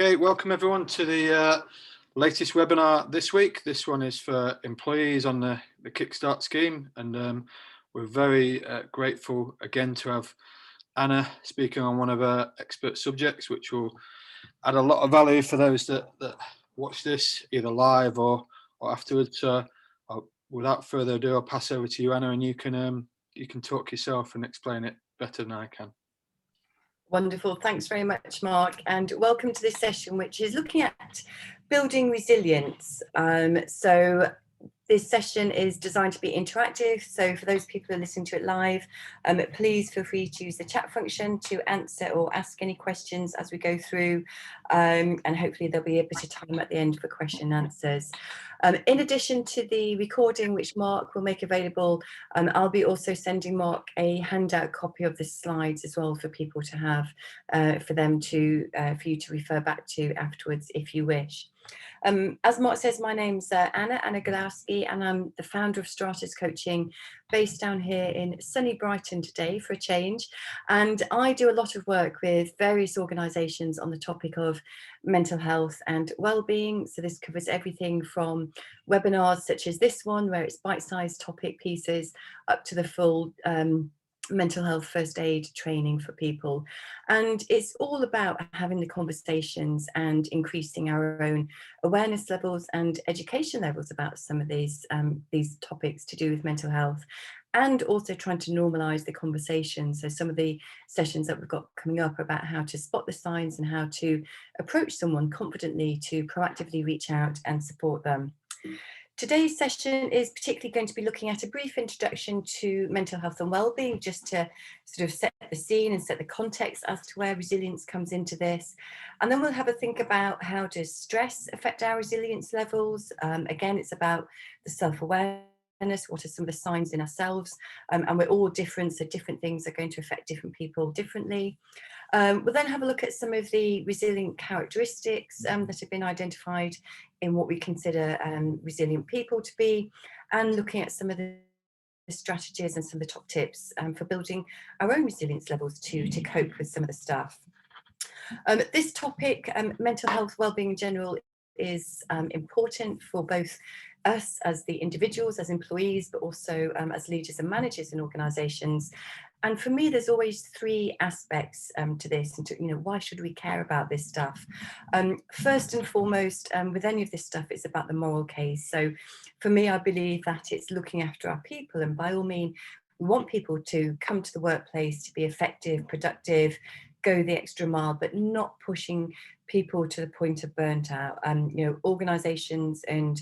Okay, welcome everyone to the latest webinar this week. This one is for employees on the Kickstart scheme, and we're very grateful again to have Anna speaking on one of our expert subjects, which will add a lot of value for those that watch this either live or afterwards. So without further ado, I'll pass over to you, Anna, and you can talk yourself and explain it better than I can. Wonderful. Thanks very much, Mark, and welcome to this session, which is looking at building resilience. So this session is designed to be interactive. So for those people who are listening to it live, please feel free to use the chat function to answer or ask any questions as we go through. And hopefully there'll be a bit of time at the end for question and answers. In addition to the recording, which Mark will make available, I'll be also sending Mark a handout copy of the slides as well for people to have, for you to refer back to afterwards if you wish. As Mark says, my name's Anna Golawski, and I'm the founder of Stratus Coaching, based down here in sunny Brighton today for a change. And I do a lot of work with various organisations on the topic of mental health and well-being. So this covers everything from webinars such as this one, where it's bite-sized topic pieces, up to the full mental health first aid training for people. And it's all about having the conversations and increasing our own awareness levels and education levels about some of these topics to do with mental health, and also trying to normalise the conversation. So some of the sessions that we've got coming up are about how to spot the signs and how to approach someone confidently to proactively reach out and support them. Today's session is particularly going to be looking at a brief introduction to mental health and wellbeing, just to sort of set the scene and set the context as to where resilience comes into this. And then we'll have a think about how does stress affect our resilience levels. Again, it's about the self-awareness. What are some of the signs in ourselves? And we're all different, so different things are going to affect different people differently. We'll then have a look at some of the resilient characteristics that have been identified in what we consider resilient people to be, and looking at some of the strategies and some of the top tips for building our own resilience levels to cope with some of the stuff. This topic, mental health, wellbeing in general, is important for both us as the individuals, as employees, but also as leaders and managers in organisations. And for me, there's always three aspects to this, and why should we care about this stuff? First and foremost, with any of this stuff, it's about the moral case. So for me, I believe that it's looking after our people, and by all means, we want people to come to the workplace to be effective, productive, go the extra mile, but not pushing people to the point of burnt out. Organisations and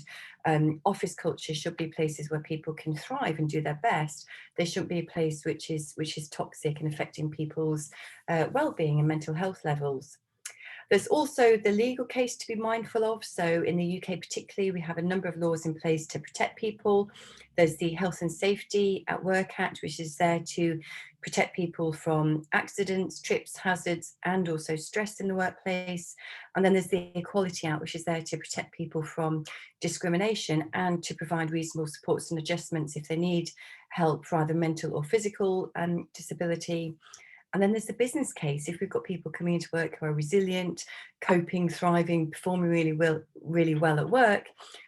office culture should be places where people can thrive and do their best. They shouldn't be a place which is toxic and affecting people's well-being and mental health levels. There's also the legal case to be mindful of. So in the UK particularly, we have a number of laws in place to protect people. There's the Health and Safety at Work Act, which is there to protect people from accidents, trips, hazards, and also stress in the workplace. And then there's the Equality Act, which is there to protect people from discrimination and to provide reasonable supports and adjustments if they need help for either mental or physical disability. And then there's the business case. If we've got people coming into work who are resilient, coping, thriving, performing really well at work,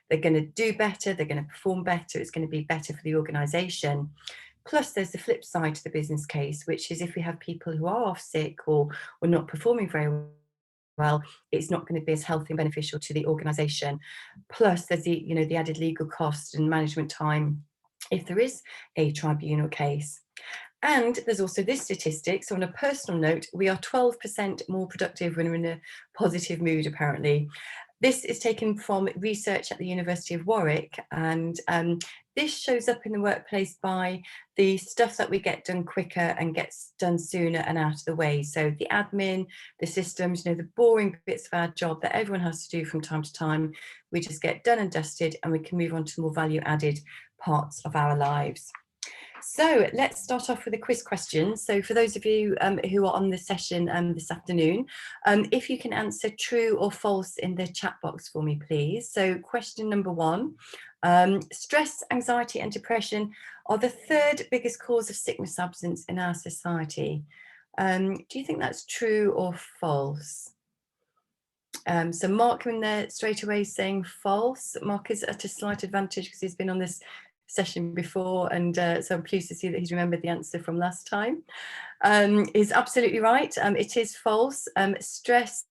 they're going to do better, they're going to perform better, it's going to be better for the organisation. Plus, there's the flip side to the business case, which is if we have people who are off sick or not performing very well, it's not going to be as healthy and beneficial to the organisation. Plus, there's the added legal cost and management time if there is a tribunal case. And there's also this statistic. So on a personal note, we are 12% more productive when we're in a positive mood, apparently. This is taken from research at the University of Warwick, and this shows up in the workplace by the stuff that we get done quicker and gets done sooner and out of the way. So the admin, the systems, the boring bits of our job that everyone has to do from time to time, we just get done and dusted, and we can move on to more value-added parts of our lives. So let's start off with a quiz question. So for those of you who are on the session this afternoon, if you can answer true or false in the chat box for me, please. So question number 1, stress, anxiety and depression are the third biggest cause of sickness absence in our society. Do you think that's true or false? So Mark in there straight away saying false. Mark is at a slight advantage because he's been on this session before, and so I'm pleased to see that he's remembered the answer from last time. Is absolutely right. It is false. Stress,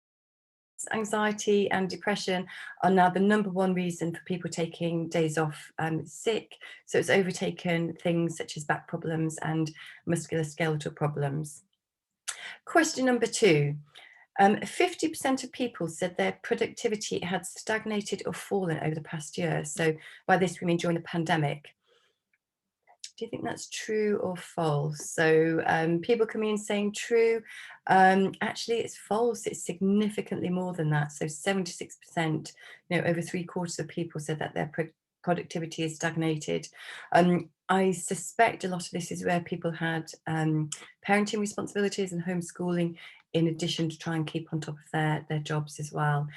anxiety and depression are now the #1 reason for people taking days off sick. So it's overtaken things such as back problems and musculoskeletal problems. Question number 2. 50% of people said their productivity had stagnated or fallen over the past year. So by this we mean during the pandemic. Do you think that's true or false? So people coming in saying true. Actually, it's false. It's significantly more than that. So 76%, over 3/4 of people said that their productivity is stagnated. I suspect a lot of this is where people had parenting responsibilities and homeschooling, in addition to try and keep on top of their jobs as well.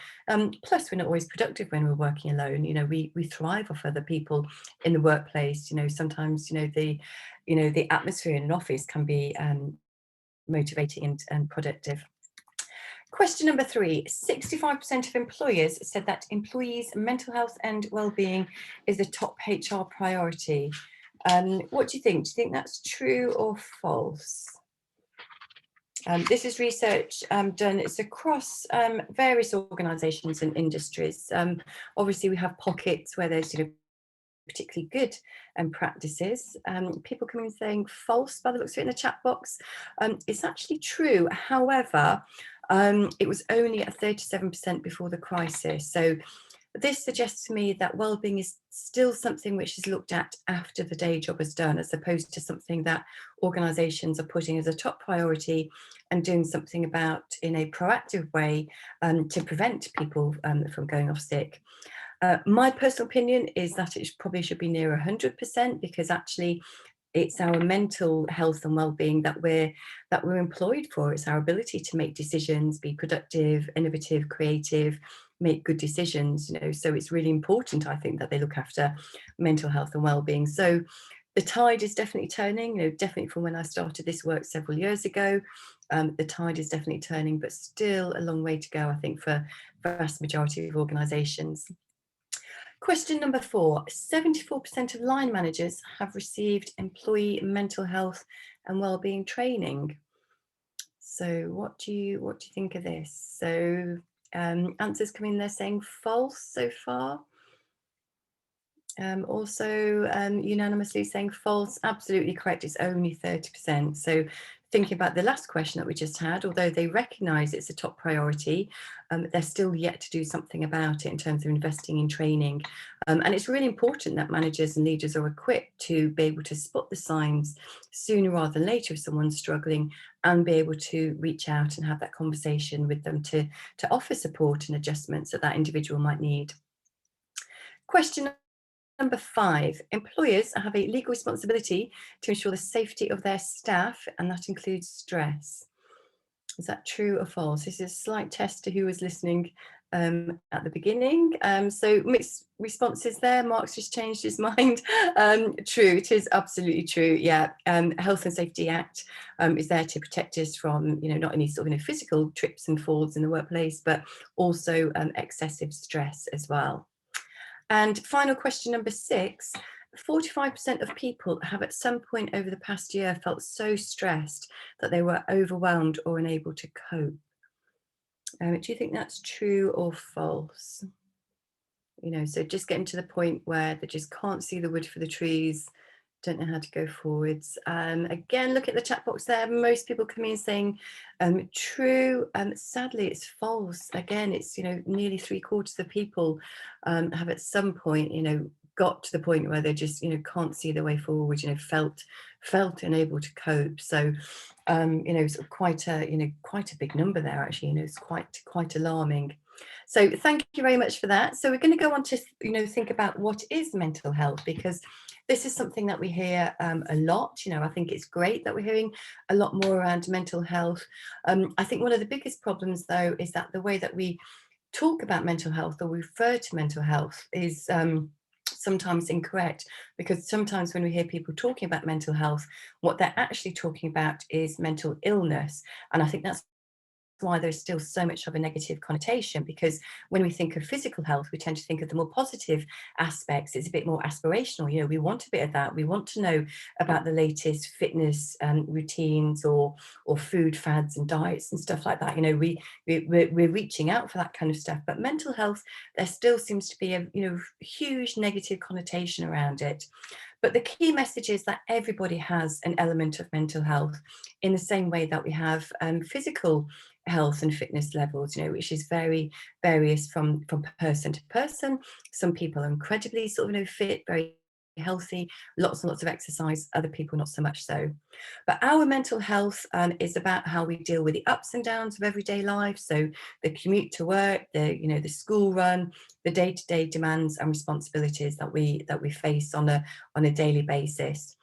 Plus, we're not always productive when we're working alone. We thrive off other people in the workplace. Sometimes the atmosphere in an office can be motivating and productive. Question number 3, 65% of employers said that employees' mental health and well-being is a top HR priority. What do you think? Do you think that's true or false? This is research done, it's across various organisations and industries. Obviously we have pockets where there's particularly good practices. People come in saying false by the looks of it in the chat box. It's actually true, however, it was only at 37% before the crisis. So this suggests to me that well-being is still something which is looked at after the day job is done, as opposed to something that organisations are putting as a top priority and doing something about in a proactive way to prevent people from going off sick. My personal opinion is that it probably should be near 100%, because actually it's our mental health and well-being that we're employed for. It's our ability to make decisions, be productive, innovative, creative, make good decisions, so it's really important, I think, that they look after mental health and well-being. So the tide is definitely turning, definitely from when I started this work several years ago. The tide is definitely turning, but still a long way to go, I think, for the vast majority of organisations. Question number 4, 74% of line managers have received employee mental health and wellbeing training. So what do you think of this? So answers come in there saying false so far. Also unanimously saying false. Absolutely correct, it's only 30%. So thinking about the last question that we just had, although they recognise it's a top priority, they're still yet to do something about it in terms of investing in training. And it's really important that managers and leaders are equipped to be able to spot the signs sooner rather than later if someone's struggling, and be able to reach out and have that conversation with them to offer support and adjustments that individual might need. Question number 5, employers have a legal responsibility to ensure the safety of their staff, and that includes stress. Is that true or false? This is a slight test to who was listening at the beginning. So mixed responses there. Mark's just changed his mind. True, it is absolutely true. Yeah, Health and Safety Act is there to protect us from, not only sort of physical trips and falls in the workplace, but also excessive stress as well. And final question number 6, 45% of people have at some point over the past year felt so stressed that they were overwhelmed or unable to cope. Do you think that's true or false? So just getting to the point where they just can't see the wood for the trees, don't know how to go forwards. Again, look at the chat box there. Most people come in saying true. Sadly, it's false. Again, it's nearly 3/4 of people have at some point got to the point where they just can't see their way forward. Felt unable to cope. So sort of quite a big number there. Actually, it's quite alarming. So thank you very much for that. So we're going to go on to think about what is mental health, because this is something that we hear a lot. I think it's great that we're hearing a lot more around mental health. I think one of the biggest problems, though, is that the way that we talk about mental health or refer to mental health is sometimes incorrect, because sometimes when we hear people talking about mental health, what they're actually talking about is mental illness. And I think that's why there's still so much of a negative connotation, because when we think of physical health, we tend to think of the more positive aspects. It's a bit more aspirational. You know, we want a bit of that. We want to know about the latest fitness routines or food fads and diets and stuff like that. You know, we're reaching out for that kind of stuff. But mental health, there still seems to be a huge negative connotation around it. But the key message is that everybody has an element of mental health, in the same way that we have physical health and fitness levels, you know, which is very various from person to person. Some people are incredibly sort of fit, very healthy, lots and lots of exercise, other people not so much so. But our mental health is about how we deal with the ups and downs of everyday life. So the commute to work, the school run, the day-to-day demands and responsibilities that we face on a daily basis.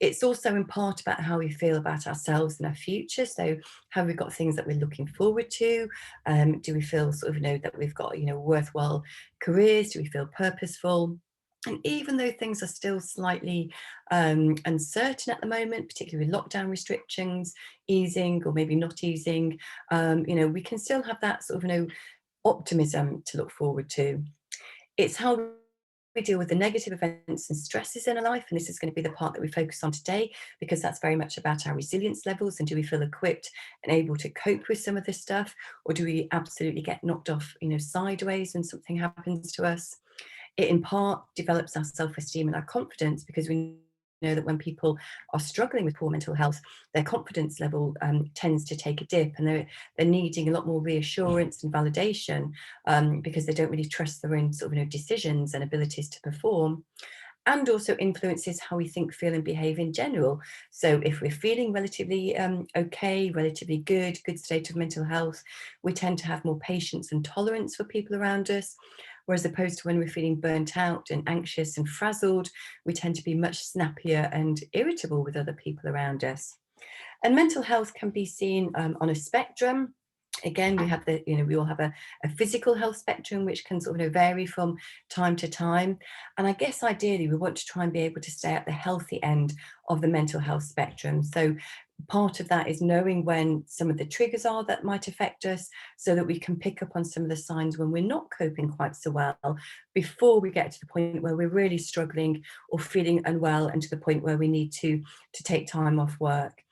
It's also in part about how we feel about ourselves and our future. So have we got things that we're looking forward to? Do we feel sort of, that we've got, worthwhile careers? Do we feel purposeful? And even though things are still slightly uncertain at the moment, particularly with lockdown restrictions, easing or maybe not easing, we can still have that sort of, optimism to look forward to. It's how we deal with the negative events and stresses in our life, and this is going to be the part that we focus on today, because that's very much about our resilience levels, and do we feel equipped and able to cope with some of this stuff, or do we absolutely get knocked off sideways when something happens to us. It in part develops our self-esteem and our confidence, because we know that when people are struggling with poor mental health, their confidence level tends to take a dip, and they're needing a lot more reassurance and validation, because they don't really trust their own sort of decisions and abilities to perform. And also influences how we think, feel and behave in general. So if we're feeling relatively okay, relatively good state of mental health, we tend to have more patience and tolerance for people around us. Whereas opposed to when we're feeling burnt out and anxious and frazzled, we tend to be much snappier and irritable with other people around us. And mental health can be seen on a spectrum. Again, we have we all have a physical health spectrum, which can sort of vary from time to time. And I guess ideally we want to try and be able to stay at the healthy end of the mental health spectrum. So part of that is knowing when some of the triggers are that might affect us, so that we can pick up on some of the signs when we're not coping quite so well, before we get to the point where we're really struggling or feeling unwell, and to the point where we need to take time off work.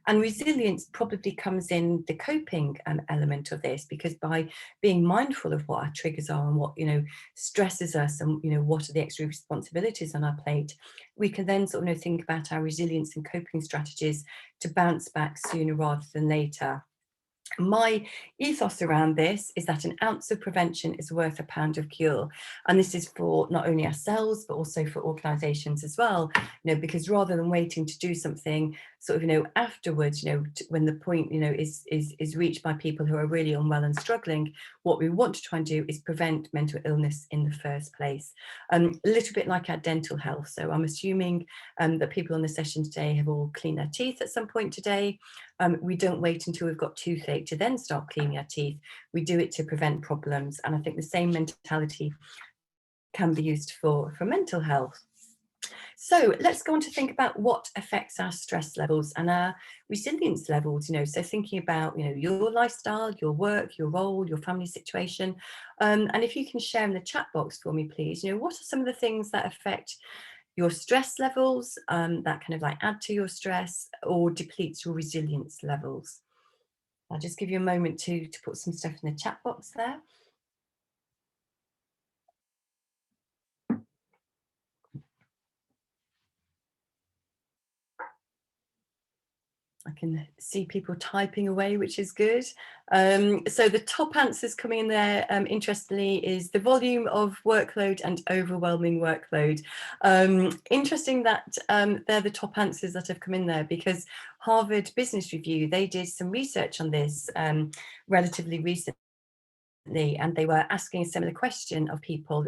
And resilience probably comes in the coping element of this, because by being mindful of what our triggers are and what stresses us, and what are the extra responsibilities on our plate, we can then sort of think about our resilience and coping strategies to bounce back sooner rather than later. My ethos around this is that an ounce of prevention is worth a pound of cure. And this is for not only ourselves, but also for organizations as well, because rather than waiting to do something sort of, afterwards, when the point, is reached by people who are really unwell and struggling, what we want to try and do is prevent mental illness in the first place. A little bit like our dental health. So I'm assuming that people on the session today have all cleaned their teeth at some point today. We don't wait until we've got toothache to then start cleaning our teeth. We do it to prevent problems. And I think the same mentality can be used for mental health. So let's go on to think about what affects our stress levels and our resilience levels, so thinking about, your lifestyle, your work, your role, your family situation. And if you can share in the chat box for me, please, what are some of the things that affect your stress levels, that kind of like add to your stress or depletes your resilience levels? I'll just give you a moment to put some stuff in the chat box there. I can see people typing away, which is good. So the top answers coming in there, interestingly, is the volume of workload and overwhelming workload. Interesting that they're the top answers that have come in there, because Harvard Business Review, they did some research on this relatively recently, and they were asking a similar question of people,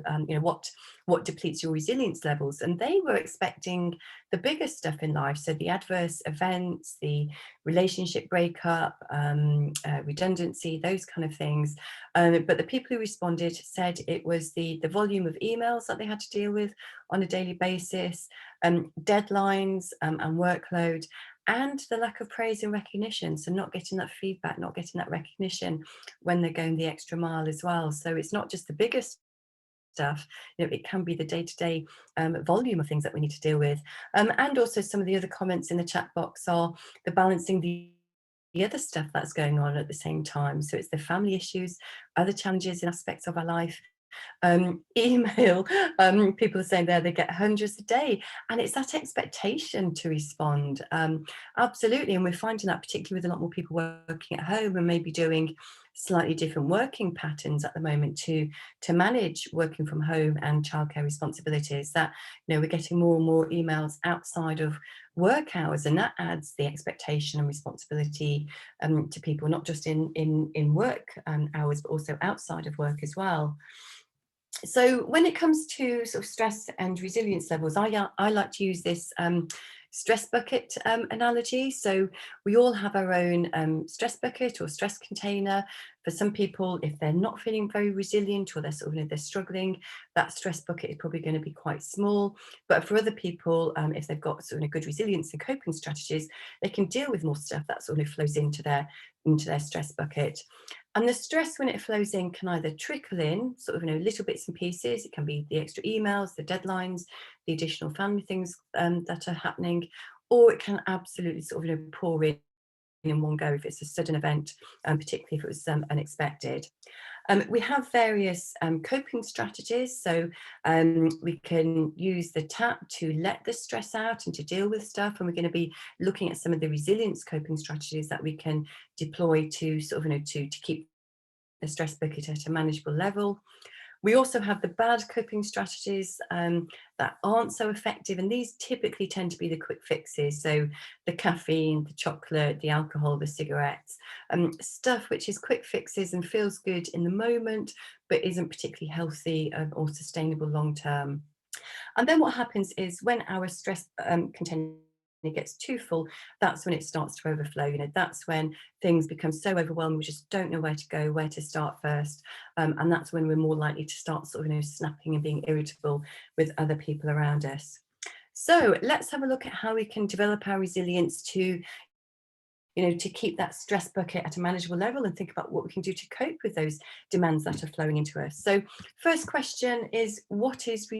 what depletes your resilience levels, and they were expecting the bigger stuff in life, so the adverse events, the relationship breakup, redundancy, those kind of things, but the people who responded said it was the volume of emails that they had to deal with on a daily basis, deadlines and workload, and the lack of praise and recognition. So not getting that feedback, not getting that recognition when they're going the extra mile as well. So it's not just the biggest stuff, it can be the day-to-day volume of things that we need to deal with. And also some of the other comments in the chat box are the balancing the other stuff that's going on at the same time. So it's the family issues, other challenges and aspects of our life. Email, people are saying there they get hundreds a day, and it's that expectation to respond. Absolutely, and we're finding that particularly with a lot more people working at home and maybe doing slightly different working patterns at the moment to manage working from home and childcare responsibilities, that we're getting more and more emails outside of work hours, and that adds the expectation and responsibility to people, not just in work hours, but also outside of work as well. So when it comes to sort of stress and resilience levels, I like to use this stress bucket analogy. So we all have our own stress bucket or stress container. For some people, if they're not feeling very resilient or they're sort of they're struggling, that stress bucket is probably going to be quite small. But for other people, if they've got sort of good resilience and coping strategies, they can deal with more stuff that sort of flows into their stress bucket. And the stress, when it flows in, can either trickle in sort of little bits and pieces. It can be the extra emails, the deadlines, the additional family things that are happening, or it can absolutely sort of pour in one go if it's a sudden event, particularly if it was unexpected. We have various coping strategies. So we can use the tap to let the stress out and to deal with stuff. And we're going to be looking at some of the resilience coping strategies that we can deploy to sort of, to keep the stress bucket at a manageable level. We also have the bad coping strategies that aren't so effective, and these typically tend to be the quick fixes. So the caffeine, the chocolate, the alcohol, the cigarettes, stuff which is quick fixes and feels good in the moment, but isn't particularly healthy or sustainable long term. And then what happens is when our stress container gets too full, that's when it starts to overflow. That's when things become so overwhelming, we just don't know where to go, where to start first. And that's when we're more likely to start sort of snapping and being irritable with other people around us. So let's have a look at how we can develop our resilience to to keep that stress bucket at a manageable level and think about what we can do to cope with those demands that are flowing into us. So first question is, what is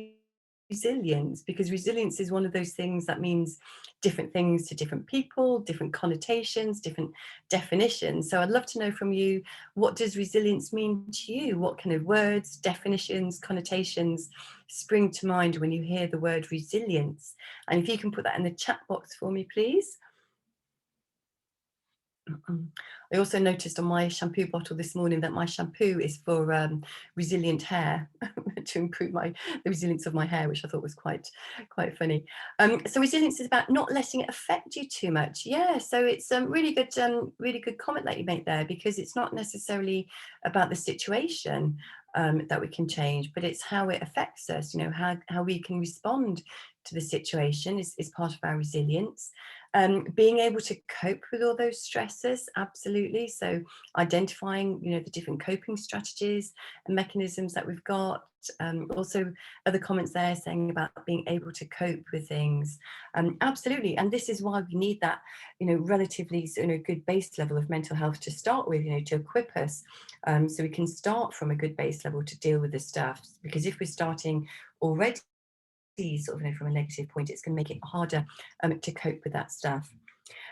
resilience? Because resilience is one of those things that means different things to different people, different connotations, different definitions. So I'd love to know from you, what does resilience mean to you? What kind of words, definitions, connotations spring to mind when you hear the word resilience? And if you can put that in the chat box for me, please. I also noticed on my shampoo bottle this morning that my shampoo is for resilient hair to improve the resilience of my hair, which I thought was quite funny. So resilience is about not letting it affect you too much. Yeah, so it's a really good comment that you make there, because it's not necessarily about the situation that we can change, but it's how it affects us. How we can respond to the situation is part of our resilience. Being able to cope with all those stresses, absolutely. So identifying, the different coping strategies and mechanisms that we've got. Also, other comments there saying about being able to cope with things. Absolutely, and this is why we need that, relatively good base level of mental health to start with, to equip us, so we can start from a good base level to deal with this stuff. Because if we're starting already sort of from a negative point, it's going to make it harder to cope with that stuff.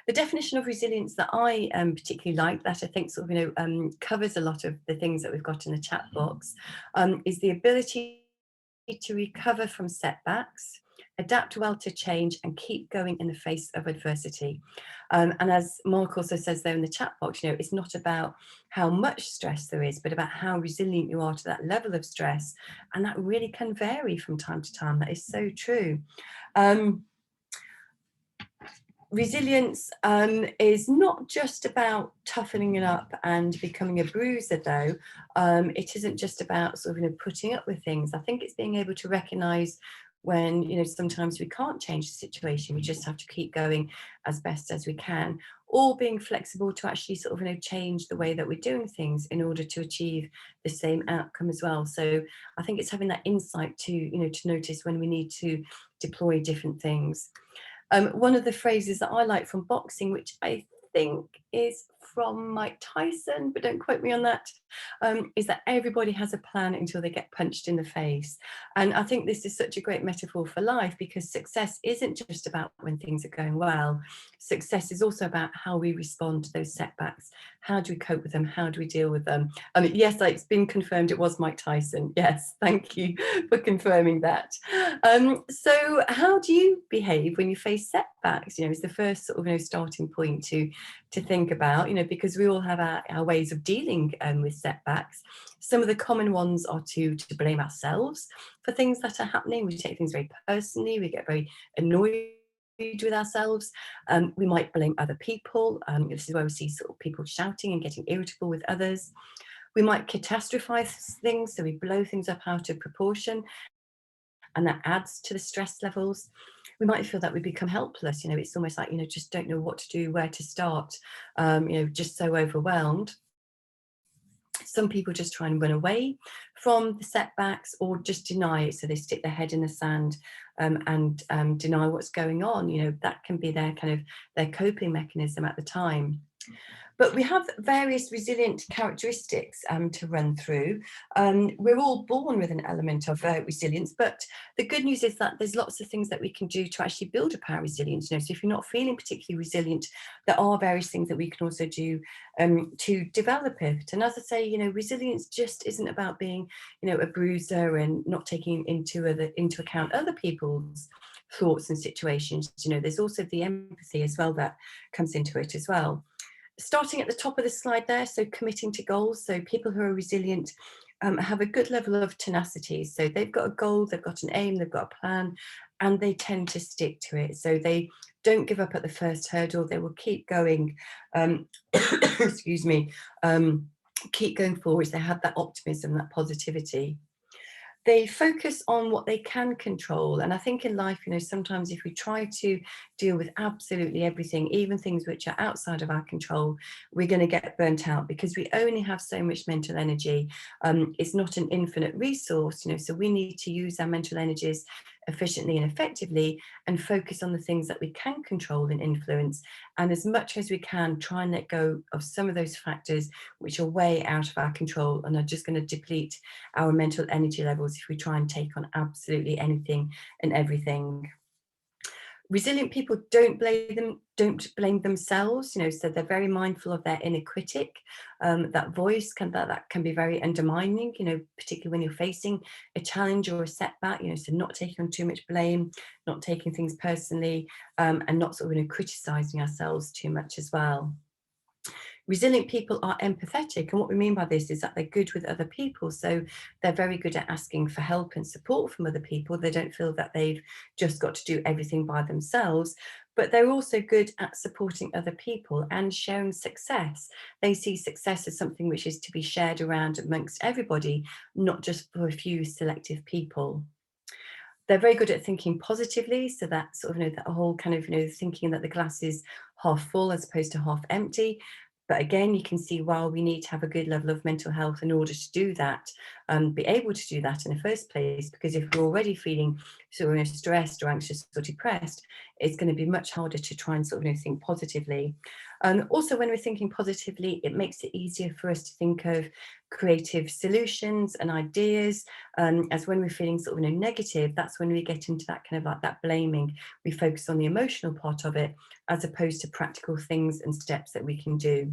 The definition of resilience that I particularly like, that I think sort of covers a lot of the things that we've got in the chat box, is the ability to recover from setbacks, adapt well to change, and keep going in the face of adversity. And as Mark also says there in the chat box, it's not about how much stress there is, but about how resilient you are to that level of stress. And that really can vary from time to time. That is so true. Resilience is not just about toughening it up and becoming a bruiser, though. It isn't just about sort of putting up with things. I think it's being able to recognise when sometimes we can't change the situation. We just have to keep going as best as we can, or being flexible to actually sort of change the way that we're doing things in order to achieve the same outcome as well. So I think it's having that insight to to notice when we need to deploy different things. One of the phrases that I like from boxing, which I think is from Mike Tyson, but don't quote me on that, is that everybody has a plan until they get punched in the face. And I think this is such a great metaphor for life, because success isn't just about when things are going well. Success is also about how we respond to those setbacks. How do we cope with them? How do we deal with them? Yes, it's been confirmed it was Mike Tyson. Yes, thank you for confirming that. So how do you behave when you face setbacks? Is the first sort of starting point to think about, because we all have our ways of dealing with setbacks. Some of the common ones are to blame ourselves for things that are happening. We take things very personally. We get very annoyed with ourselves. We might blame other people. This is where we see sort of people shouting and getting irritable with others. We might catastrophize things, so we blow things up out of proportion, and that adds to the stress levels. We might feel that we become helpless. It's almost like, just don't know what to do, where to start, just so overwhelmed. Some people just try and run away from the setbacks or just deny it. So they stick their head in the sand and deny what's going on. That can be their coping mechanism at the time. But we have various resilient characteristics to run through. We're all born with an element of resilience, but the good news is that there's lots of things that we can do to actually build up our resilience. So if you're not feeling particularly resilient, there are various things that we can also do to develop it. And as I say, resilience just isn't about being, a bruiser and not taking into account other people's thoughts and situations. There's also the empathy as well that comes into it as well. Starting at the top of the slide there, so committing to goals. So people who are resilient have a good level of tenacity. So they've got a goal, they've got an aim, they've got a plan, and they tend to stick to it. So they don't give up at the first hurdle. They will keep going, excuse me, keep going forwards. They have that optimism, that positivity. They focus on what they can control. And I think in life, sometimes if we try to deal with absolutely everything, even things which are outside of our control, we're going to get burnt out because we only have so much mental energy. It's not an infinite resource, so we need to use our mental energies efficiently and effectively and focus on the things that we can control and influence. And as much as we can, try and let go of some of those factors which are way out of our control and are just going to deplete our mental energy levels if we try and take on absolutely anything and everything. Resilient people don't blame themselves, so they're very mindful of their inner critic. That voice that can be very undermining, particularly when you're facing a challenge or a setback, so not taking on too much blame, not taking things personally, and not sort of criticizing ourselves too much as well. Resilient people are empathetic, and what we mean by this is that they're good with other people. So they're very good at asking for help and support from other people. They don't feel that they've just got to do everything by themselves, but they're also good at supporting other people and sharing success. They see success as something which is to be shared around amongst everybody, not just for a few selective people. They're very good at thinking positively, so that sort of, that whole kind of, thinking that the glass is half full as opposed to half empty. But again, you can see while we need to have a good level of mental health in order to do that, be able to do that in the first place, because if we're already feeling sort of stressed or anxious or depressed, it's going to be much harder to try and sort of think positively. Also, when we're thinking positively, it makes it easier for us to think of creative solutions and ideas. As when we're feeling sort of negative, that's when we get into that kind of like that blaming. We focus on the emotional part of it as opposed to practical things and steps that we can do.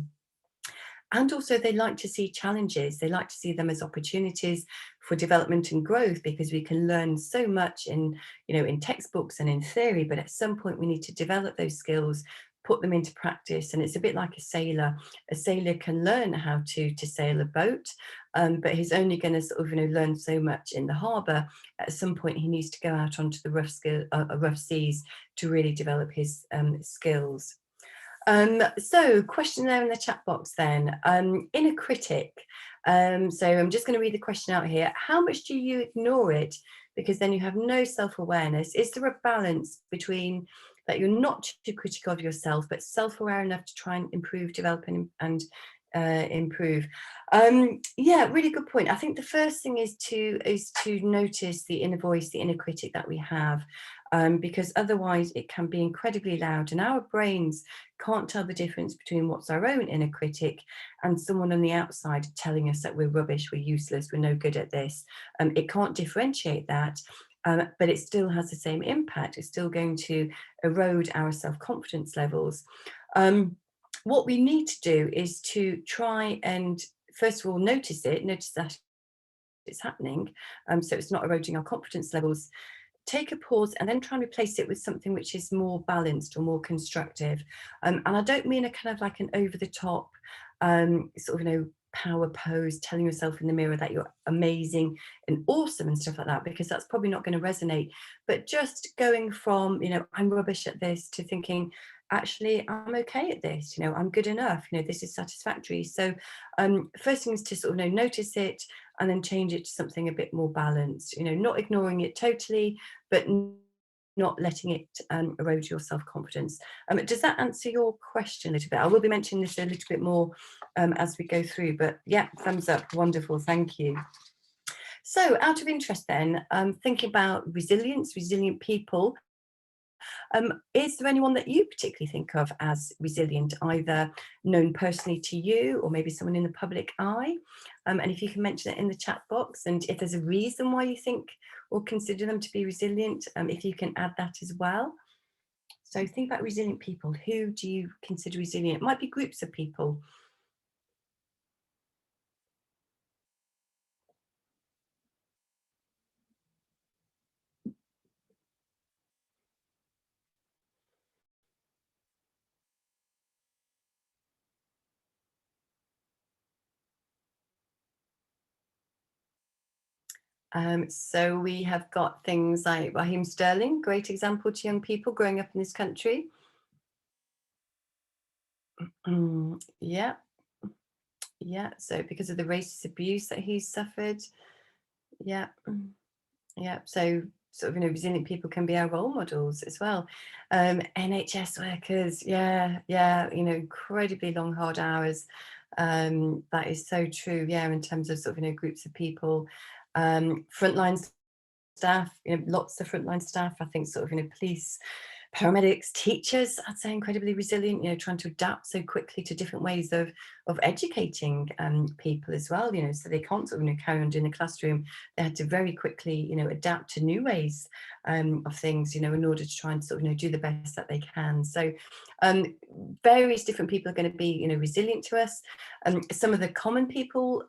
And also they like to see challenges. They like to see them as opportunities for development and growth, because we can learn so much in textbooks and in theory, but at some point we need to develop those skills, put them into practice. And it's a bit like a sailor. A sailor can learn how to sail a boat, but he's only going to sort of learn so much in the harbour. At some point he needs to go out onto the rough seas to really develop his skills. So question there in the chat box then, inner critic. So I'm just going to read the question out here. How much do you ignore it? Because then you have no self-awareness. Is there a balance between that you're not too critical of yourself, but self-aware enough to try and improve, develop and improve? Yeah, really good point. I think the first thing is to notice the inner voice, the inner critic that we have. because otherwise it can be incredibly loud, and our brains can't tell the difference between what's our own inner critic and someone on the outside telling us that we're rubbish, we're useless, we're no good at this. It can't differentiate that. But it still has the same impact. It's still going to erode our self-confidence levels. What we need to do is to try and, first of all, notice that it's happening, so it's not eroding our confidence levels. Take a pause and then try and replace it with something which is more balanced or more constructive. And I don't mean a kind of like an over-the-top sort of, power pose, telling yourself in the mirror that you're amazing and awesome and stuff like that, because that's probably not going to resonate. But just going from, I'm rubbish at this, to thinking, actually, I'm okay at this, I'm good enough, this is satisfactory. So first thing is to sort of notice it and then change it to something a bit more balanced, not ignoring it totally, but not letting it erode your self-confidence. Does that answer your question a little bit? I will be mentioning this a little bit more as we go through, but yeah, thumbs up, wonderful, thank you. So out of interest then, thinking about resilience, resilient people, is there anyone that you particularly think of as resilient, either known personally to you or maybe someone in the public eye? And if you can mention it in the chat box, and if there's a reason why you think or consider them to be resilient, if you can add that as well. So think about resilient people. Who do you consider resilient? It might be groups of people. So we have got things like Raheem Sterling, great example to young people growing up in this country. Yeah, yeah. So because of the racist abuse that he's suffered, yeah, yeah. So sort of, resilient people can be our role models as well. NHS workers, yeah, incredibly long, hard hours. That is so true. Yeah, in terms of sort of, groups of people, frontline staff, lots of frontline staff. I think sort of, police, paramedics, teachers, I'd say incredibly resilient, trying to adapt so quickly to different ways of educating people as well, so they can't sort of carry on doing the classroom. They had to very quickly, adapt to new ways of things, in order to try and sort of, do the best that they can. So various different people are going to be, resilient to us. Some of the common people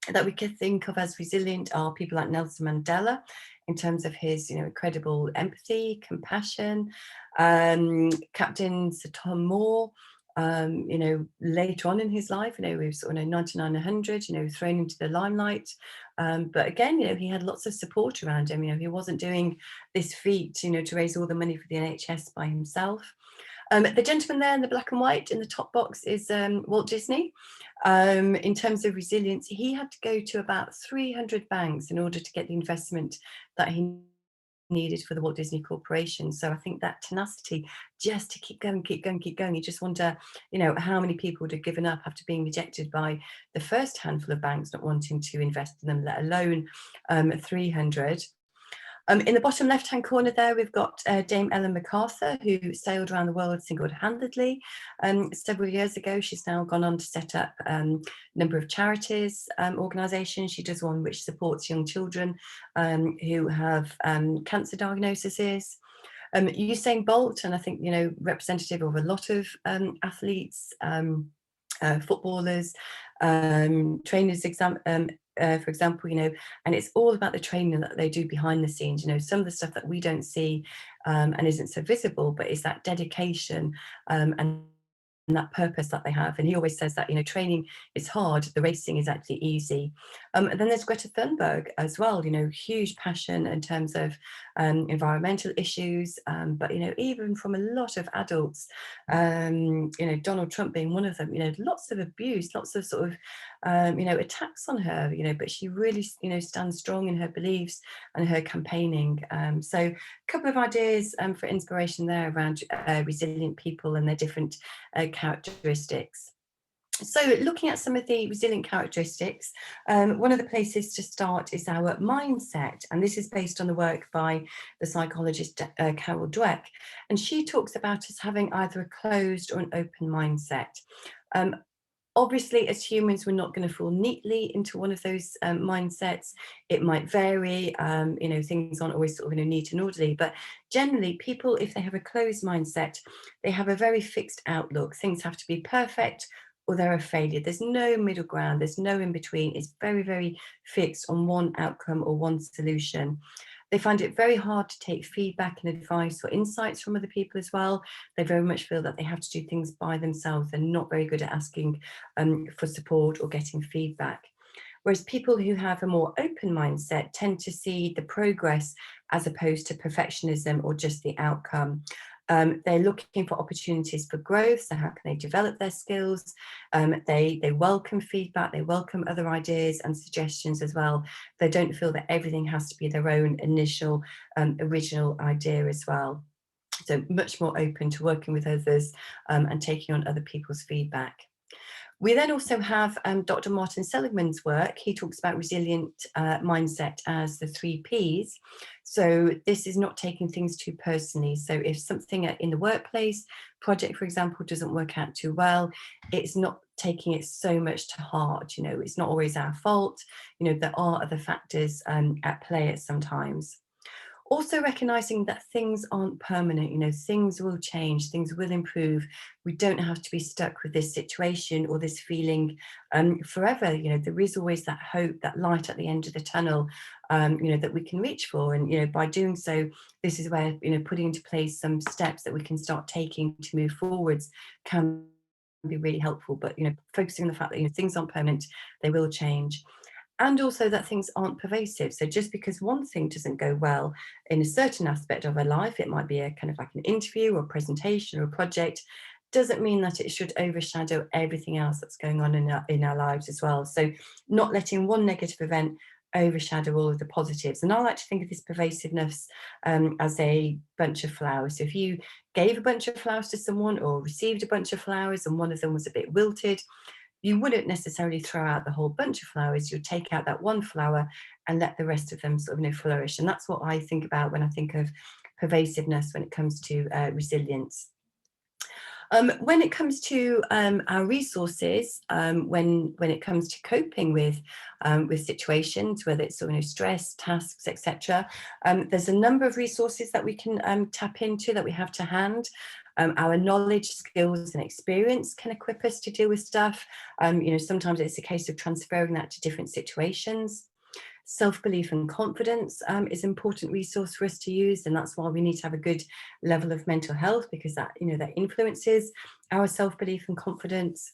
that we could think of as resilient are people like Nelson Mandela, in terms of his, incredible empathy, compassion. Captain Sir Tom Moore, later on in his life, he was sort of 99, 100, thrown into the limelight. But again, he had lots of support around him. He wasn't doing this feat, to raise all the money for the NHS by himself. The gentleman there in the black and white in the top box is Walt Disney. In terms of resilience, he had to go to about 300 banks in order to get the investment that he needed for the Walt Disney Corporation. So I think that tenacity, just to keep going, you just wonder, how many people would have given up after being rejected by the first handful of banks not wanting to invest in them, let alone 300. In the bottom left-hand corner there, we've got Dame Ellen MacArthur, who sailed around the world single-handedly. Several years ago, she's now gone on to set up a number of charities, organisations. She does one which supports young children who have cancer diagnoses. Usain Bolt, and I think, representative of a lot of athletes, footballers, trainers, for example, and it's all about the training that they do behind the scenes. Some of the stuff that we don't see and isn't so visible, but it's that dedication and that purpose that they have. And he always says that, training is hard, the racing is actually easy. And then there's Greta Thunberg as well, huge passion in terms of environmental issues, but, even from a lot of adults, Donald Trump being one of them, lots of abuse, lots of sort of, attacks on her, but she really, stands strong in her beliefs and her campaigning. So a couple of ideas for inspiration there around resilient people and their different characteristics. So looking at some of the resilient characteristics, one of the places to start is our mindset. And this is based on the work by the psychologist Carol Dweck. And she talks about us having either a closed or an open mindset. Um, Obviously, as humans, we're not going to fall neatly into one of those mindsets. It might vary. Things aren't always sort of neat and orderly. But generally, people, if they have a closed mindset, they have a very fixed outlook. Things have to be perfect or they're a failure. There's no middle ground. There's no in between. It's very, very fixed on one outcome or one solution. They find it very hard to take feedback and advice or insights from other people as well. They very much feel that they have to do things by themselves. They're not very good at asking for support or getting feedback. Whereas people who have a more open mindset tend to see the progress as opposed to perfectionism or just the outcome. They're looking for opportunities for growth. So how can they develop their skills? They welcome feedback. They welcome other ideas and suggestions as well. They don't feel that everything has to be their own initial original idea as well. So much more open to working with others and taking on other people's feedback. We then also have Dr. Martin Seligman's work. He talks about resilient mindset as the 3 Ps. So this is not taking things too personally. So if something in the workplace project, for example, doesn't work out too well, it's not taking it so much to heart. It's not always our fault. There are other factors at play at sometimes. Also recognizing that things aren't permanent, things will change, things will improve. We don't have to be stuck with this situation or this feeling forever. There is always that hope, that light at the end of the tunnel, that we can reach for. And, by doing so, this is where, putting into place some steps that we can start taking to move forwards can be really helpful. But, focusing on the fact that, things aren't permanent, they will change. And also that things aren't pervasive. So just because one thing doesn't go well in a certain aspect of our life, it might be a kind of like an interview or presentation or a project, doesn't mean that it should overshadow everything else that's going on in our lives as well. So not letting one negative event overshadow all of the positives. And I like to think of this pervasiveness as a bunch of flowers. So if you gave a bunch of flowers to someone or received a bunch of flowers and one of them was a bit wilted, you wouldn't necessarily throw out the whole bunch of flowers. You'd take out that one flower and let the rest of them sort of flourish. And that's what I think about when I think of pervasiveness when it comes to resilience. When it comes to our resources, when it comes to coping with situations, whether it's stress, tasks, etc., there's a number of resources that we can tap into that we have to hand. Our knowledge, skills, and experience can equip us to deal with stuff. Sometimes it's a case of transferring that to different situations. Self-belief and confidence is an important resource for us to use, and that's why we need to have a good level of mental health, because that that influences our self-belief and confidence.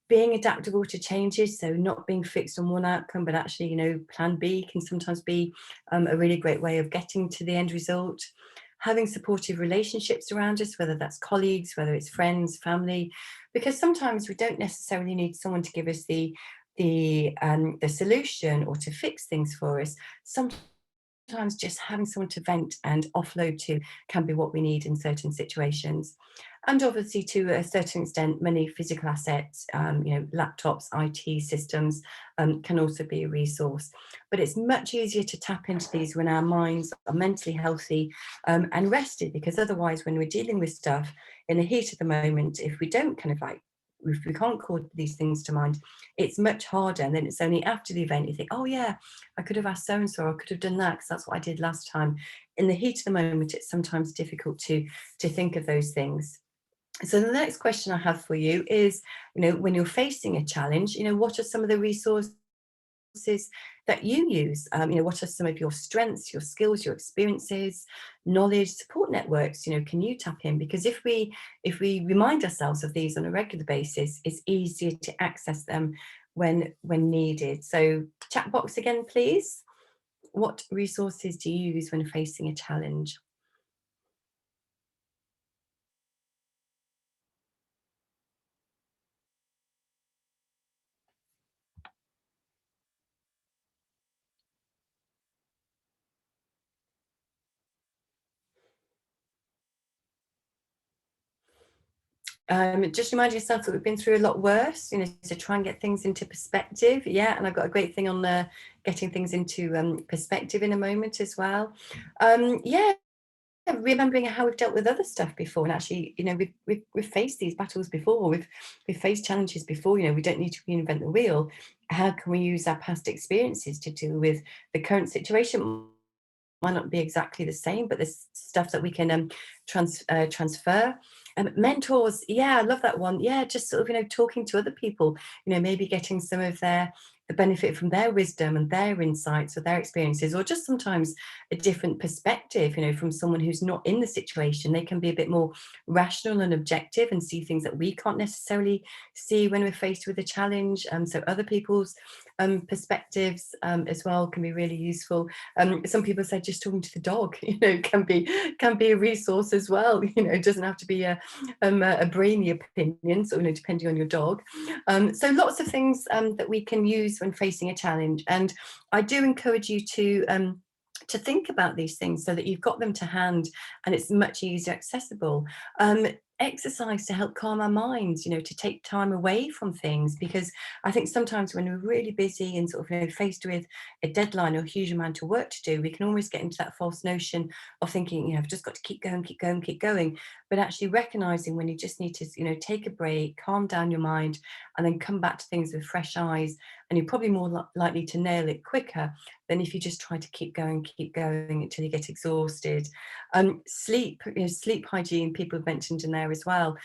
Being adaptable to changes, so not being fixed on one outcome, but actually plan B can sometimes be a really great way of getting to the end result. Having supportive relationships around us, whether that's colleagues, whether it's friends, family, because sometimes we don't necessarily need someone to give us the solution or to fix things for us. Sometimes just having someone to vent and offload to can be what we need in certain situations. And obviously, to a certain extent, many physical assets, laptops, IT systems can also be a resource. But it's much easier to tap into these when our minds are mentally healthy and rested, because otherwise, when we're dealing with stuff in the heat of the moment, if we don't if we can't call these things to mind, it's much harder. And then it's only after the event you think, oh yeah, I could have asked so-and-so, or I could have done that because that's what I did last time. In the heat of the moment, it's sometimes difficult to think of those things. So the next question I have for you is, when you're facing a challenge, what are some of the resources that you use? What are some of your strengths, your skills, your experiences, knowledge, support networks, can you tap in? Because if we remind ourselves of these on a regular basis, it's easier to access them when needed. So chat box again, please. What resources do you use when facing a challenge? Just remind yourself that we've been through a lot worse, so try and get things into perspective. Yeah, and I've got a great thing on getting things into perspective in a moment as well. Yeah, remembering how we've dealt with other stuff before, and actually, we've faced these battles before. We've faced challenges before. We don't need to reinvent the wheel. How can we use our past experiences to deal with the current situation? Might not be exactly the same, but there's stuff that we can transfer. Mentors, yeah, I love that one. Yeah, just sort of talking to other people, maybe getting some of the benefit from their wisdom and their insights or their experiences, or just sometimes a different perspective, from someone who's not in the situation. They can be a bit more rational and objective and see things that we can't necessarily see when we're faced with a challenge. So other people's perspectives as well can be really useful. Some people say just talking to the dog, can be a resource as well. It doesn't have to be a brainy opinion, so depending on your dog. So lots of things that we can use when facing a challenge, and I do encourage you to think about these things so that you've got them to hand and it's much easier accessible. Exercise to help calm our minds, to take time away from things, because I think sometimes when we're really busy and sort of faced with a deadline or a huge amount of work to do, we can always get into that false notion of thinking, I've just got to keep going. But actually recognizing when you just need to, take a break, calm down your mind, and then come back to things with fresh eyes, and you're probably more likely to nail it quicker than if you just try to keep going until you get exhausted. Sleep, sleep hygiene, people have mentioned in there as well.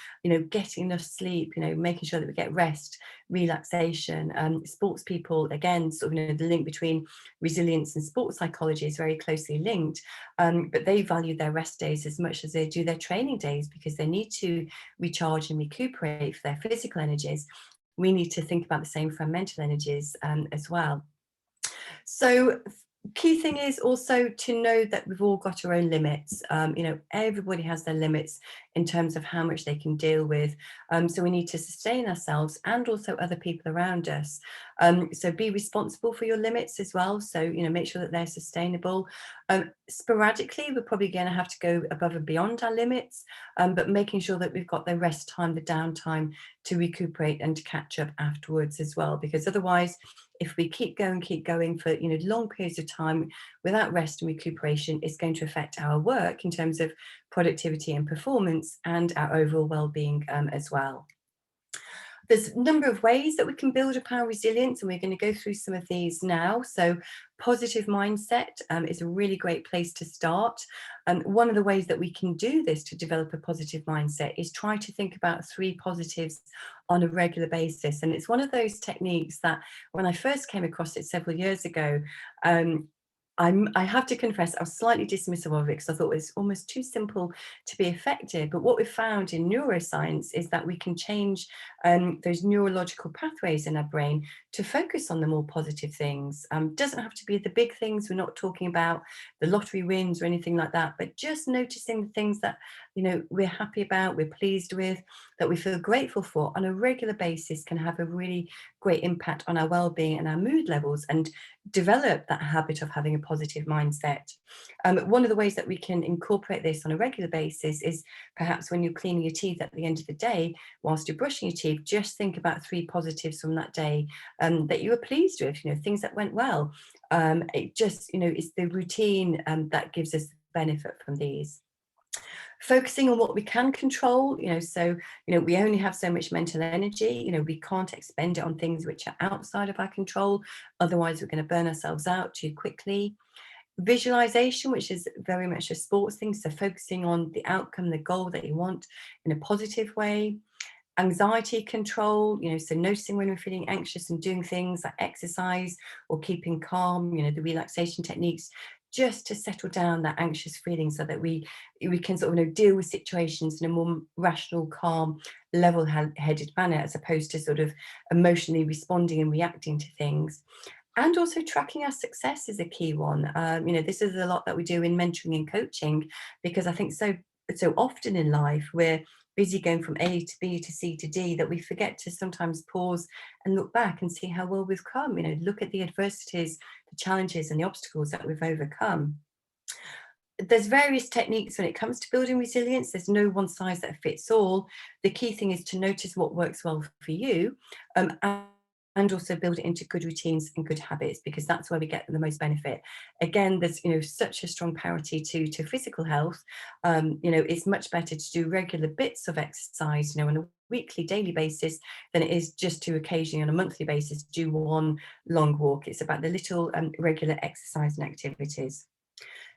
Getting enough sleep, making sure that we get rest, relaxation. Sports people, again, sort of the link between resilience and sports psychology is very closely linked. But they value their rest days as much as they do their training days, because they need to recharge and recuperate for their physical energies. We need to think about the same for our mental energies as well. So key thing is also to know that we've all got our own limits. Everybody has their limits in terms of how much they can deal with. So we need to sustain ourselves and also other people around us. So be responsible for your limits as well. So, make sure that they're sustainable. Sporadically, we're probably going to have to go above and beyond our limits, but making sure that we've got the rest time, the downtime to recuperate and to catch up afterwards as well. Because otherwise, if we keep going for long periods of time without rest and recuperation, it's going to affect our work in terms of productivity and performance, and our overall well-being as well. There's a number of ways that we can build up our resilience, and we're going to go through some of these now. So positive mindset is a really great place to start. One of the ways that we can do this to develop a positive mindset is try to think about 3 positives on a regular basis. And it's one of those techniques that when I first came across it several years ago, I have to confess, I was slightly dismissive of it because I thought it was almost too simple to be effective. But what we've found in neuroscience is that we can change those neurological pathways in our brain to focus on the more positive things. Doesn't have to be the big things. We're not talking about the lottery wins or anything like that, but just noticing the things that we're happy about, we're pleased with, that we feel grateful for on a regular basis can have a really great impact on our well-being and our mood levels, and develop that habit of having a positive mindset. One of the ways that we can incorporate this on a regular basis is perhaps when you're cleaning your teeth at the end of the day, whilst you're brushing your teeth, just think about 3 positives from that day that you were pleased with, things that went well. It just, it's the routine that gives us benefit from these. Focusing on what we can control, so we only have so much mental energy. We can't expend it on things which are outside of our control, otherwise we're going to burn ourselves out too quickly. Visualization, which is very much a sports thing, so focusing on the outcome, the goal that you want in a positive way. Anxiety control, so noticing when we're feeling anxious and doing things like exercise or keeping calm, the relaxation techniques, just to settle down that anxious feeling so that we can sort of deal with situations in a more rational, calm, level-headed manner, as opposed to sort of emotionally responding and reacting to things. And also tracking our success is a key one. This is a lot that we do in mentoring and coaching, because I think so often in life we're busy going from A to B to C to D that we forget to sometimes pause and look back and see how well we've come. Look at the adversities, the challenges and the obstacles that we've overcome. there's various techniques when it comes to building resilience. There's no one size that fits all. The key thing is to notice what works well for you, and also build it into good routines and good habits, because that's where we get the most benefit. Again, there's such a strong parity to physical health. It's much better to do regular bits of exercise on a weekly, daily basis than it is just to occasionally on a monthly basis do one long walk. It's about the little regular exercise and activities.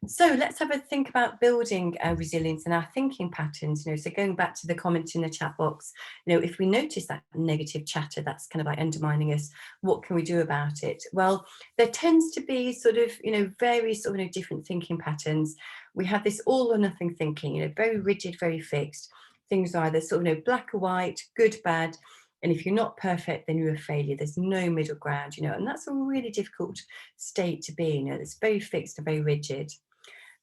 So let's have a think about building resilience and our thinking patterns. So going back to the comment in the chat box, if we notice that negative chatter that's kind of like undermining us, what can we do about it? Well, there tends to be sort of various sort of different thinking patterns. We have this all or nothing thinking, very rigid, very fixed. Things are either sort of black or white, good, bad. And if you're not perfect, then you're a failure. There's no middle ground, and that's a really difficult state to be in. It's very fixed and very rigid.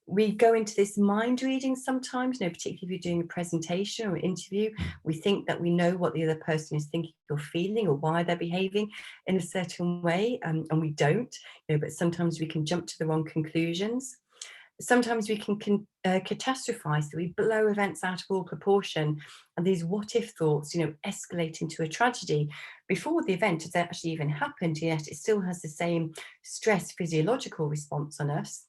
We go into this mind reading sometimes, particularly if you're doing a presentation or an interview. We think that we know what the other person is thinking or feeling or why they're behaving in a certain way, and we don't, but sometimes we can jump to the wrong conclusions. Sometimes we can catastrophize, so we blow events out of all proportion, and these what if thoughts, escalate into a tragedy before the event has actually even happened, yet it still has the same stress physiological response on us.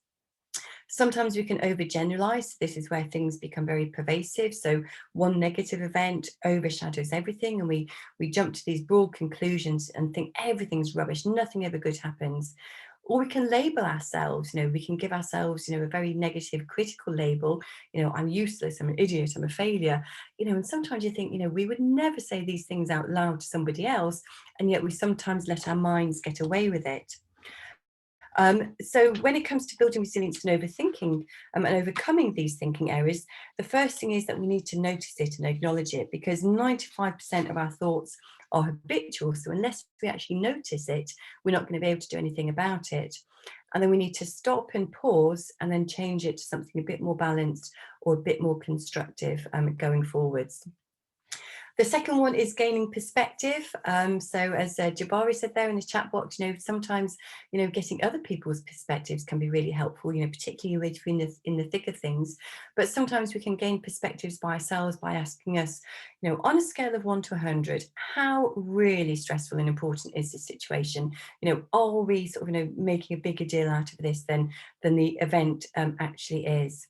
Sometimes we can overgeneralize. This is where things become very pervasive. So one negative event overshadows everything, and we jump to these broad conclusions and think everything's rubbish, nothing ever good happens. Or we can label ourselves, we can give ourselves, a very negative, critical label. I'm useless, I'm an idiot, I'm a failure. And sometimes you think, we would never say these things out loud to somebody else, and yet we sometimes let our minds get away with it. So when it comes to building resilience and overthinking and overcoming these thinking errors, the first thing is that we need to notice it and acknowledge it, because 95% of our thoughts are habitual. So unless we actually notice it, we're not going to be able to do anything about it. And then we need to stop and pause and then change it to something a bit more balanced or a bit more constructive going forwards. The second one is gaining perspective. So as Jabari said there in the chat box, sometimes, getting other people's perspectives can be really helpful, particularly if we're in the thick of things. But sometimes we can gain perspectives by ourselves by asking us, on a scale of 1 to 100, how really stressful and important is this situation? Are we sort of, making a bigger deal out of this than the event actually is?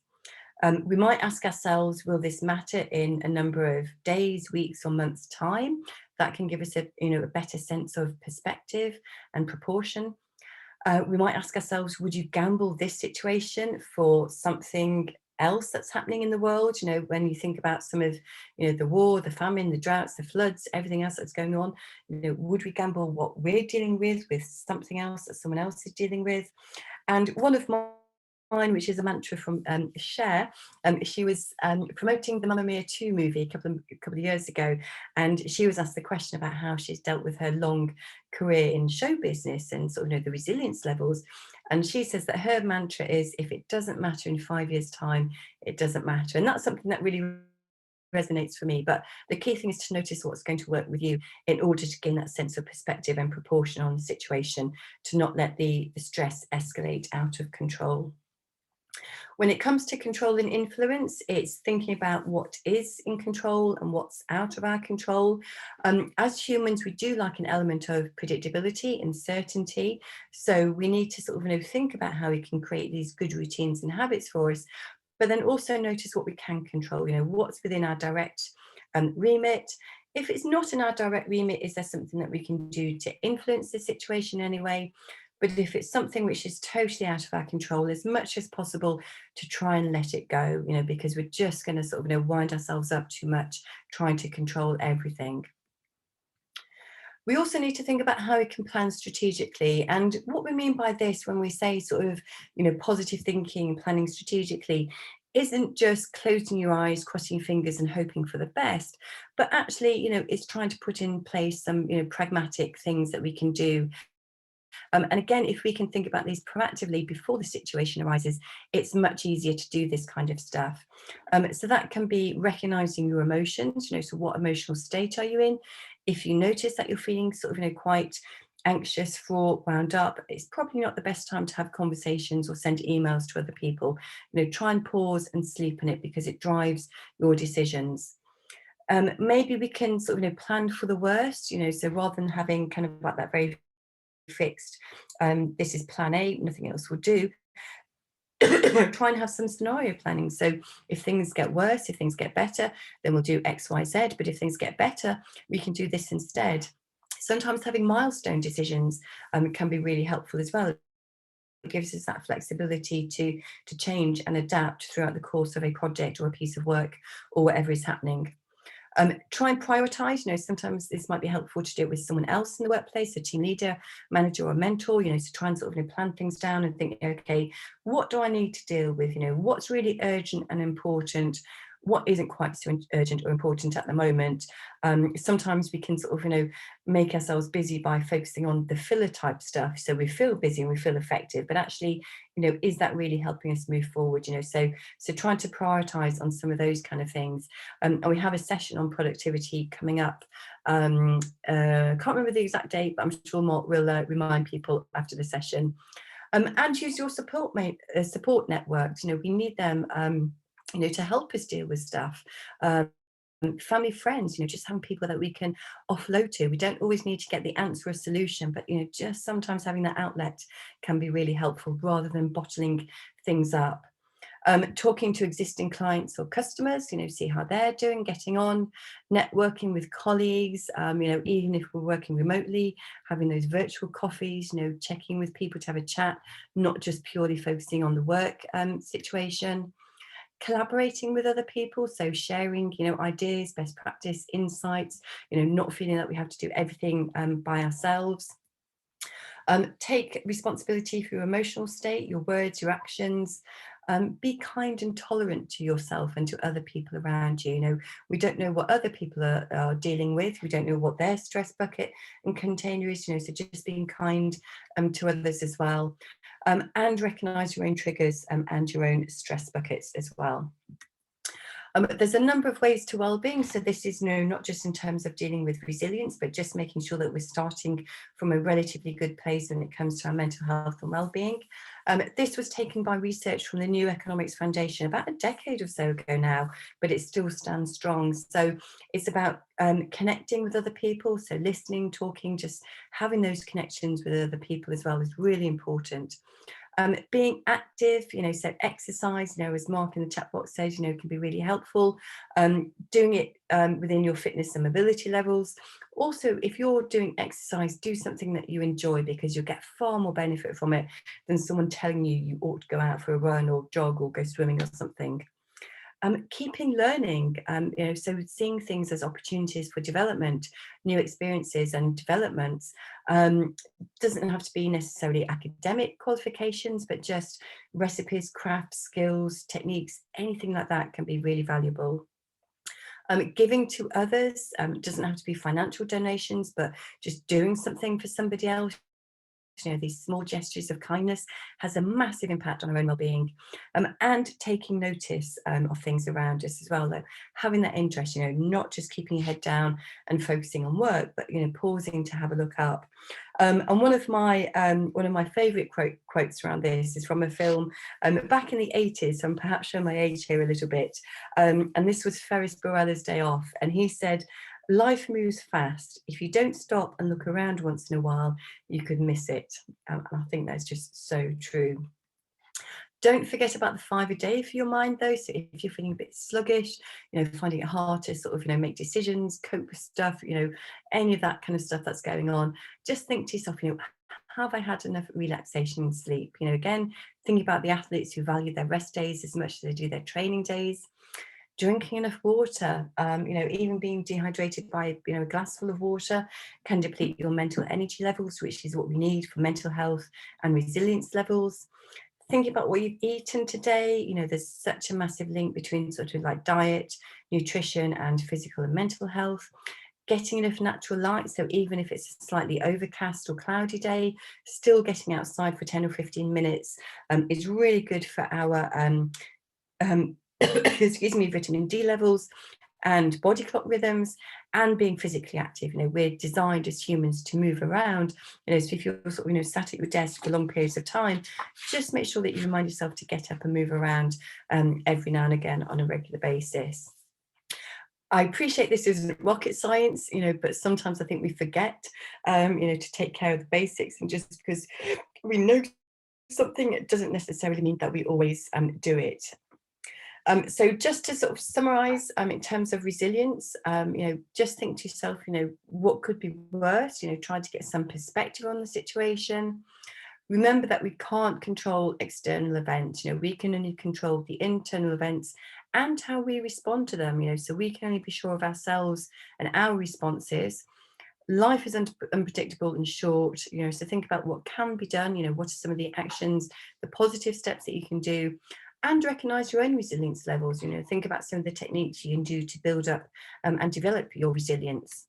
We might ask ourselves, will this matter in a number of days, weeks, or months' time? That can give us a better sense of perspective and proportion. We might ask ourselves, would you gamble this situation for something else that's happening in the world? When you think about some of the war, the famine, the droughts, the floods, everything else that's going on, would we gamble what we're dealing with something else that someone else is dealing with? And one of mine, which is a mantra from Cher. She was promoting the Mamma Mia 2 movie a couple of years ago, and she was asked the question about how she's dealt with her long career in show business and sort of the resilience levels. And she says that her mantra is, if it doesn't matter in 5 years' time, it doesn't matter. And that's something that really resonates for me. But the key thing is to notice what's going to work with you in order to gain that sense of perspective and proportion on the situation, to not let the stress escalate out of control. When it comes to control and influence, it's thinking about what is in control and what's out of our control. As humans, we do like an element of predictability and certainty. So we need to sort of think about how we can create these good routines and habits for us, but then also notice what we can control, what's within our direct remit. If it's not in our direct remit, is there something that we can do to influence the situation anyway? But if it's something which is totally out of our control, as much as possible to try and let it go, because we're just going to sort of wind ourselves up too much trying to control everything. We also need to think about how we can plan strategically. And what we mean by this when we say sort of, positive thinking and planning strategically isn't just closing your eyes, crossing your fingers and hoping for the best, but actually, it's trying to put in place some, pragmatic things that we can do. And again, if we can think about these proactively before the situation arises, it's much easier to do this kind of stuff. So that can be recognizing your emotions, so what emotional state are you in? If you notice that you're feeling sort of, quite anxious, fraught, wound up, it's probably not the best time to have conversations or send emails to other people. Try and pause and sleep on it, because it drives your decisions. Maybe we can sort of plan for the worst, so rather than having kind of like that very fixed, this is plan A, nothing else will do. Try and have some scenario planning. So if things get worse, if things get better, then we'll do X, Y, Z. But if things get better, we can do this instead. Sometimes having milestone decisions can be really helpful as well. It gives us that flexibility to change and adapt throughout the course of a project or a piece of work or whatever is happening. Try and prioritize. Sometimes this might be helpful to do it with someone else in the workplace, a team leader, manager, or mentor, to try and sort of plan things down and think, okay, what do I need to deal with? What's really urgent and important? What isn't quite so urgent or important at the moment? Sometimes we can sort of, make ourselves busy by focusing on the filler type stuff. So we feel busy and we feel effective, but actually, is that really helping us move forward? So trying to prioritize on some of those kind of things. And we have a session on productivity coming up. Can't remember the exact date, but I'm sure Mark will remind people after the session. And use your support networks. We need them to help us deal with stuff. Family, friends, just having people that we can offload to. We don't always need to get the answer or solution, but just sometimes having that outlet can be really helpful rather than bottling things up. Talking to existing clients or customers, see how they're doing, getting on, networking with colleagues, even if we're working remotely, having those virtual coffees, checking with people to have a chat, not just purely focusing on the work situation. Collaborating with other people, so sharing ideas, best practice, insights, not feeling that we have to do everything by ourselves. Take responsibility for your emotional state, your words, your actions. Be kind and tolerant to yourself and to other people around you. We don't know what other people are dealing with. We don't know what their stress bucket and container is, so just being kind to others as well. And recognise your own triggers and your own stress buckets as well. There's a number of ways to well-being. So this is not just in terms of dealing with resilience, but just making sure that we're starting from a relatively good place when it comes to our mental health and well-being. This was taken by research from the New Economics Foundation about a decade or so ago now, but it still stands strong. So it's about connecting with other people. So listening, talking, just having those connections with other people as well is really important. Being active, so exercise, as Mark in the chat box says, can be really helpful. Doing it within your fitness and mobility levels. Also, if you're doing exercise, do something that you enjoy, because you'll get far more benefit from it than someone telling you ought to go out for a run or jog or go swimming or something. Keeping learning, so seeing things as opportunities for development, new experiences and developments. Doesn't have to be necessarily academic qualifications, but just recipes, crafts, skills, techniques, anything like that can be really valuable. Giving to others doesn't have to be financial donations, but just doing something for somebody else. These small gestures of kindness has a massive impact on our own well-being. And taking notice of things around us as well, though. Having that interest, not just keeping your head down and focusing on work, but pausing to have a look up. And one of my favourite quotes around this is from a film back in the 80s, so I'm perhaps showing my age here a little bit. And this was Ferris Bueller's Day Off, and he said, "Life moves fast. If you don't stop and look around once in a while, you could miss it." And I think that's just so true. Don't forget about the 5 a day for your mind, though. So if you're feeling a bit sluggish, finding it hard to sort of, make decisions, cope with stuff, any of that kind of stuff that's going on, just think to yourself, have I had enough relaxation and sleep? Again, thinking about the athletes who value their rest days as much as they do their training days. Drinking enough water, even being dehydrated by, a glass full of water can deplete your mental energy levels, which is what we need for mental health and resilience levels. Thinking about what you've eaten today, there's such a massive link between sort of like diet, nutrition, and physical and mental health. Getting enough natural light, so even if it's a slightly overcast or cloudy day, still getting outside for 10 or 15 minutes is really good for our excuse me, vitamin D levels and body clock rhythms, and being physically active. We're designed as humans to move around. So if you're sort of, sat at your desk for long periods of time, just make sure that you remind yourself to get up and move around every now and again on a regular basis. I appreciate this isn't rocket science, but sometimes I think we forget, to take care of the basics, and just because we know something, it doesn't necessarily mean that we always do it. So just to sort of summarize, in terms of resilience, just think to yourself, what could be worse, try to get some perspective on the situation. Remember that we can't control external events. We can only control the internal events and how we respond to them. So we can only be sure of ourselves and our responses. Life is unpredictable and short, so think about what can be done. What are some of the actions, the positive steps that you can do, and recognize your own resilience levels. Think about some of the techniques you can do to build up and develop your resilience.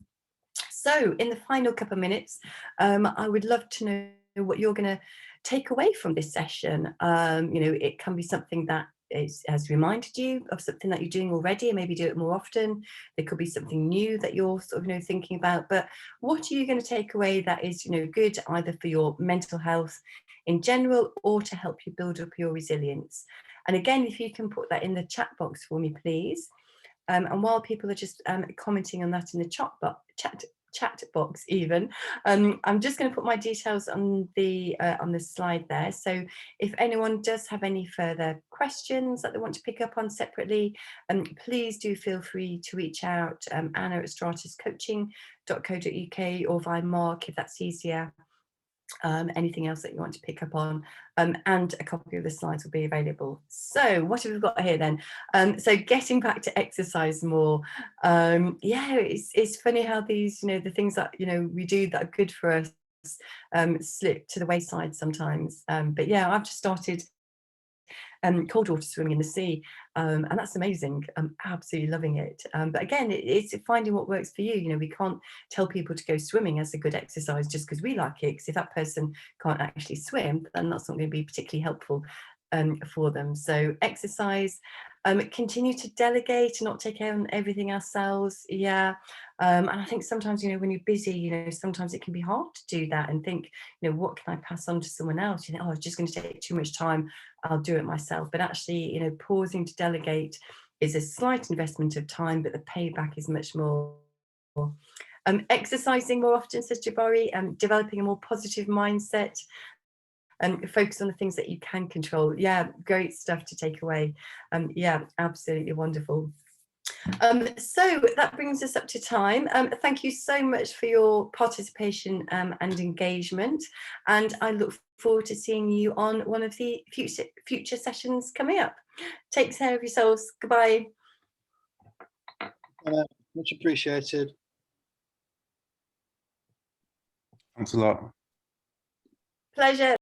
So in the final couple of minutes, I would love to know what you're going to take away from this session. It can be something that has reminded you of something that you're doing already, and maybe do it more often. There could be something new that you're sort of thinking about, but what are you going to take away that is good either for your mental health in general or to help you build up your resilience? And again, if you can put that in the chat box for me, please. And while people are just commenting on that in the chat box even, I'm just going to put my details on the slide there. So if anyone does have any further questions that they want to pick up on separately, please do feel free to reach out, Anna at stratuscoaching.co.uk, or via Mark if that's easier. Anything else that you want to pick up on, and a copy of the slides will be available. So what have we got here then? So getting back to exercise more. It's funny how these, the things that we do that are good for us slip to the wayside sometimes. But yeah, I've just started cold water swimming in the sea, and that's amazing. I'm absolutely loving it. But again, it's finding what works for you. We can't tell people to go swimming as a good exercise just because we like it, because if that person can't actually swim, then that's not going to be particularly helpful for them. So exercise, continue to delegate and not take care of everything ourselves. And I think sometimes, when you're busy, sometimes it can be hard to do that and think, what can I pass on to someone else? You think, oh, it's just going to take too much time, I'll do it myself. But actually, pausing to delegate is a slight investment of time, but the payback is much more. Exercising more often, says Jabari, developing a more positive mindset, and focus on the things that you can control. Yeah, great stuff to take away. Yeah, absolutely wonderful. So that brings us up to time. Thank you so much for your participation and engagement, and I look forward to seeing you on one of the future sessions coming up. Take care of yourselves. Goodbye. Much appreciated. Thanks a lot. Pleasure.